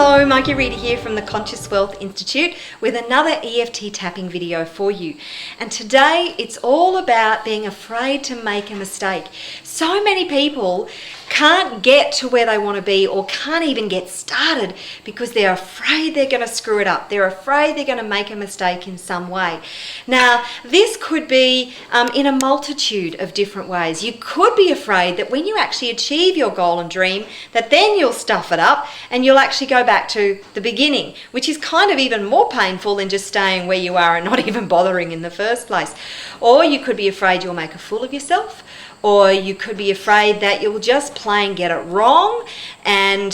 Hello, Marguerita here from the Conscious Wealth Institute with another EFT tapping video for you. And today it's all about being afraid to make a mistake. So many people can't get to where they want to be or can't even get started because they're afraid they're going to screw it up. They're afraid they're going to make a mistake in some way. Now, this could be in a multitude of different ways. You could be afraid that when you actually achieve your goal and dream, that then you'll stuff it up and you'll actually go back to the beginning, which is kind of even more painful than just staying where you are and not even bothering in the first place. Or you could be afraid you'll make a fool of yourself. Or you could be afraid that you'll just plain get it wrong and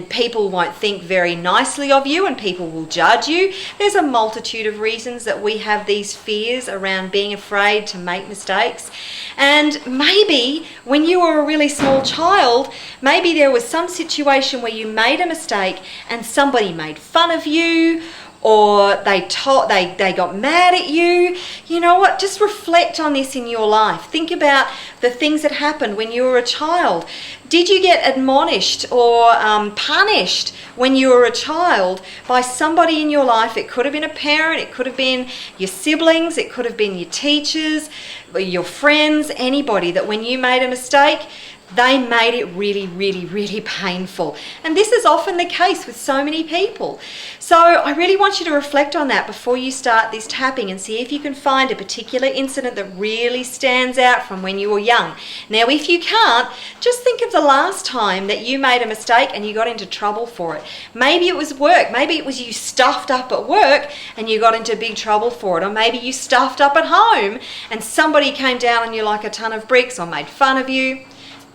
people won't think very nicely of you and people will judge you. There's a multitude of reasons that we have these fears around being afraid to make mistakes. And maybe when you were a really small child, maybe there was some situation where you made a mistake and somebody made fun of you, or they got mad at you. You know what? Just reflect on this in your life. Think about the things that happened when you were a child. Did you get admonished or punished when you were a child by somebody in your life? It could have been a parent, it could have been your siblings, it could have been your teachers, your friends, anybody, that when you made a mistake, they made it really, really, really painful. And this is often the case with so many people. So I really want you to reflect on that before you start this tapping and see if you can find a particular incident that really stands out from when you were young. Now, if you can't, just think of the last time that you made a mistake and you got into trouble for it. Maybe it was work. Maybe it was you stuffed up at work and you got into big trouble for it. Or maybe you stuffed up at home and somebody came down on you like a ton of bricks or made fun of you.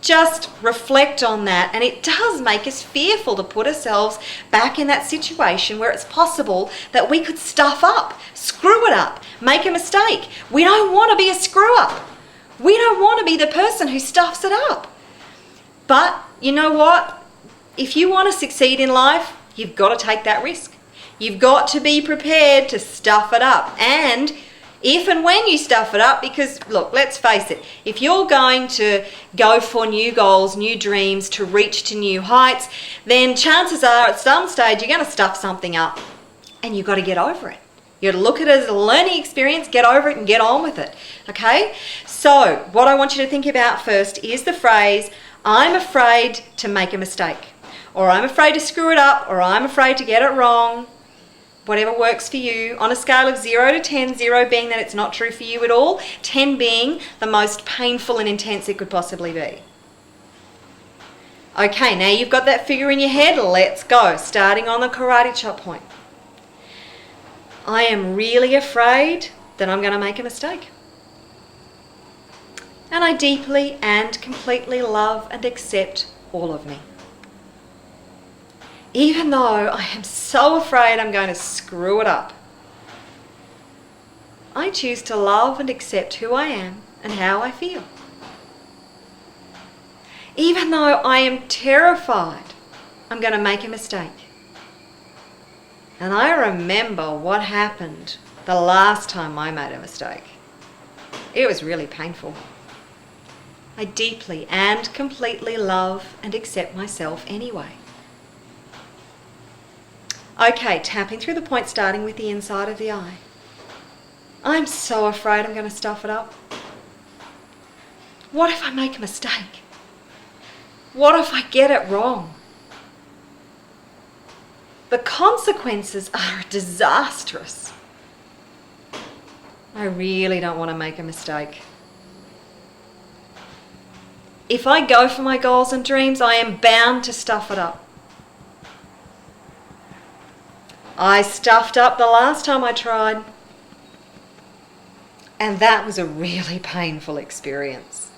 Just reflect on that, and it does make us fearful to put ourselves back in that situation where it's possible that we could stuff up, screw it up, make a mistake. We don't want to be a screw up. We don't want to be the person who stuffs it up. But you know what? If you want to succeed in life, you've got to take that risk. You've got to be prepared to stuff it up. And if and when you stuff it up, because look, let's face it, if you're going to go for new goals, new dreams, to reach to new heights, then chances are at some stage you're going to stuff something up and you've got to get over it. You've got to look at it as a learning experience, get over it and get on with it. Okay? So what I want you to think about first is the phrase, I'm afraid to make a mistake, or I'm afraid to screw it up, or I'm afraid to get it wrong. Whatever works for you, on a scale of 0 to 10, 0 being that it's not true for you at all, 10 being the most painful and intense it could possibly be. Okay, now you've got that figure in your head, let's go. Starting on the karate chop point. I am really afraid that I'm going to make a mistake. And I deeply and completely love and accept all of me. Even though I am so afraid I'm going to screw it up, I choose to love and accept who I am and how I feel. Even though I am terrified I'm going to make a mistake. And I remember what happened the last time I made a mistake. It was really painful. I deeply and completely love and accept myself anyway. Okay, tapping through the point, starting with the inside of the eye. I'm so afraid I'm going to stuff it up. What if I make a mistake? What if I get it wrong? The consequences are disastrous. I really don't want to make a mistake. If I go for my goals and dreams, I am bound to stuff it up. I stuffed up the last time I tried, and that was a really painful experience.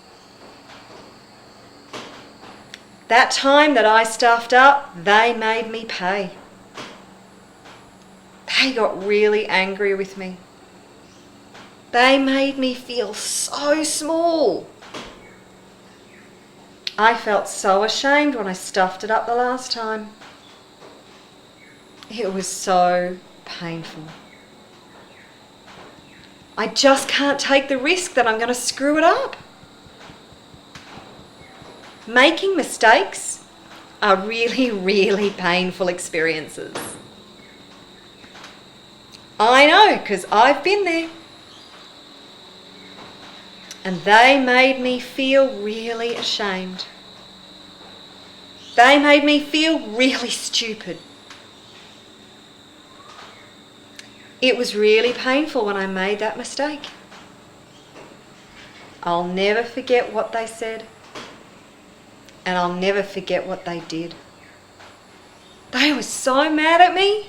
That time that I stuffed up, they made me pay. They got really angry with me. They made me feel so small. I felt so ashamed when I stuffed it up the last time. It was so painful. I just can't take the risk that I'm going to screw it up. Making mistakes are really, really painful experiences. I know, because I've been there. And they made me feel really ashamed. They made me feel really stupid. It was really painful when I made that mistake. I'll never forget what they said, and I'll never forget what they did. They were so mad at me.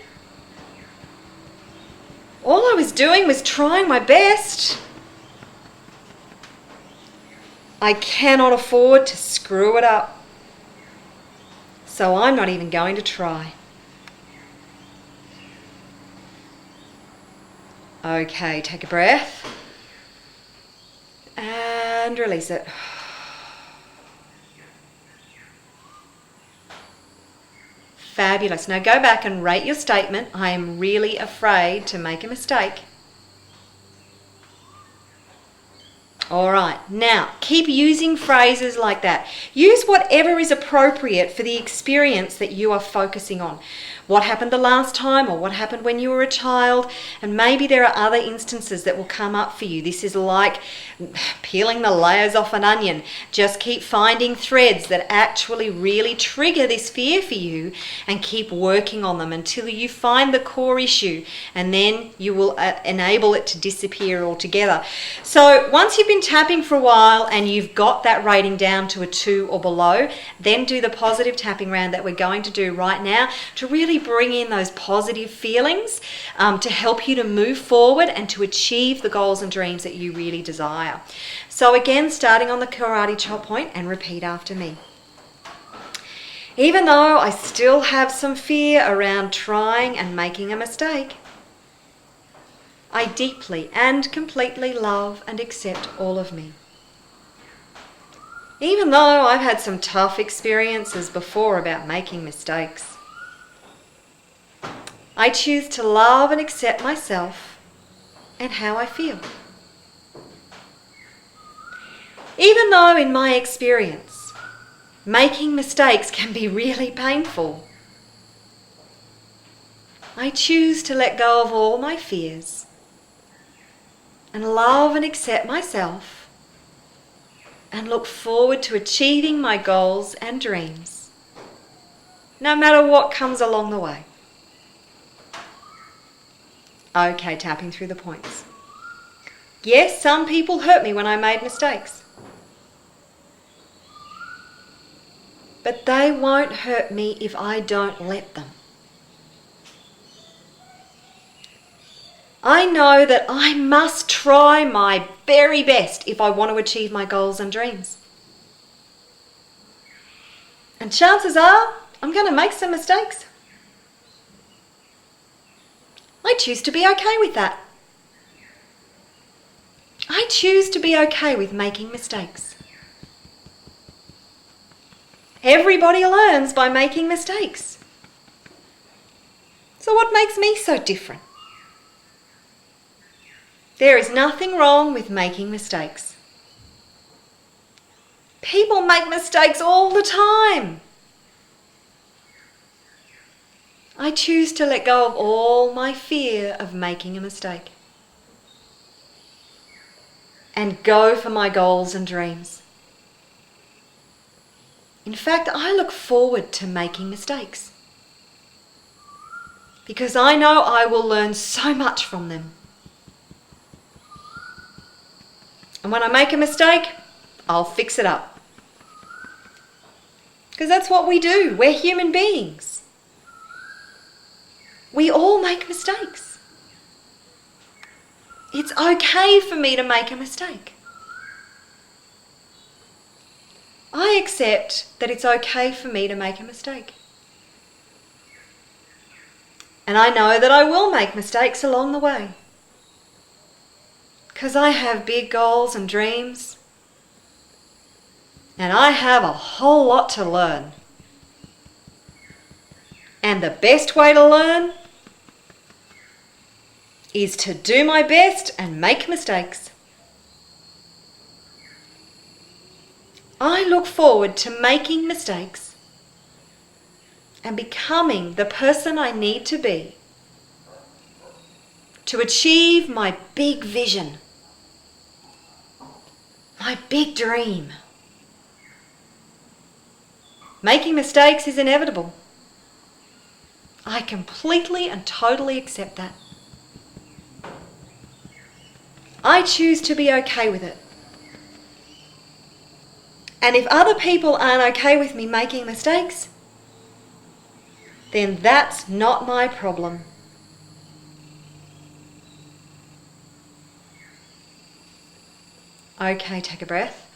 All I was doing was trying my best. I cannot afford to screw it up, so I'm not even going to try. Okay, take a breath and release it. Fabulous. Now go back and rate your statement. I am really afraid to make a mistake. All right, now keep using phrases like that. Use whatever is appropriate for the experience that you are focusing on. What happened the last time, or what happened when you were a child, and maybe there are other instances that will come up for you. This is like peeling the layers off an onion. Just keep finding threads that actually really trigger this fear for you and keep working on them until you find the core issue, and then you will enable it to disappear altogether. So once you've been tapping for a while and you've got that rating down to a 2 or below, then do the positive tapping round that we're going to do right now to really bring in those positive feelings to help you to move forward and to achieve the goals and dreams that you really desire. So again, starting on the karate chop point, and repeat after me. Even though I still have some fear around trying and making a mistake, I deeply and completely love and accept all of me. Even though I've had some tough experiences before about making mistakes, I choose to love and accept myself and how I feel. Even though in my experience, making mistakes can be really painful, I choose to let go of all my fears and love and accept myself and look forward to achieving my goals and dreams, no matter what comes along the way. Okay, tapping through the points. Yes, some people hurt me when I made mistakes, but they won't hurt me if I don't let them. I know that I must try my very best if I want to achieve my goals and dreams. And chances are, I'm going to make some mistakes. I choose to be okay with that. I choose to be okay with making mistakes. Everybody learns by making mistakes. So what makes me so different? There is nothing wrong with making mistakes. People make mistakes all the time. I choose to let go of all my fear of making a mistake and go for my goals and dreams. In fact, I look forward to making mistakes because I know I will learn so much from them. And when I make a mistake, I'll fix it up. Because that's what we do. We're human beings. We all make mistakes. It's okay for me to make a mistake. I accept that it's okay for me to make a mistake. And I know that I will make mistakes along the way. Because I have big goals and dreams. And I have a whole lot to learn. And the best way to learn is to do my best and make mistakes. I look forward to making mistakes and becoming the person I need to be to achieve my big vision, my big dream. Making mistakes is inevitable. I completely and totally accept that. I choose to be okay with it. And if other people aren't okay with me making mistakes, then that's not my problem. Okay, take a breath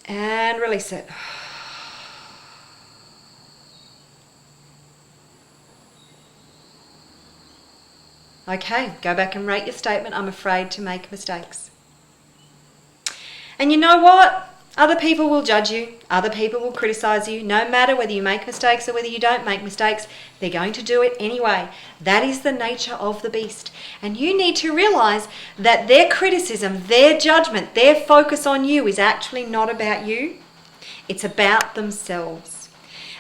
and release it. Okay, go back and rate your statement. I'm afraid to make mistakes. And you know what? Other people will judge you. Other people will criticize you. No matter whether you make mistakes or whether you don't make mistakes, they're going to do it anyway. That is the nature of the beast. And you need to realize that their criticism, their judgment, their focus on you is actually not about you. It's about themselves.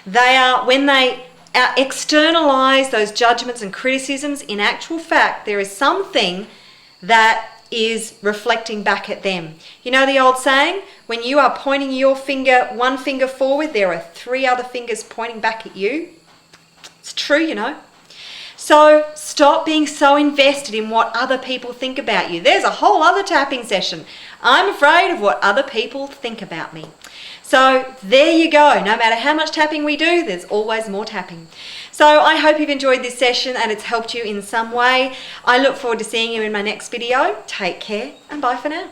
When they externalize those judgments and criticisms, in actual fact, there is something that is reflecting back at them. You know the old saying, when you are pointing your finger, one finger forward, there are 3 other fingers pointing back at you. It's true, you know. So stop being so invested in what other people think about you. There's a whole other tapping session. I'm afraid of what other people think about me. So there you go. No matter how much tapping we do, there's always more tapping. So I hope you've enjoyed this session and it's helped you in some way. I look forward to seeing you in my next video. Take care and bye for now.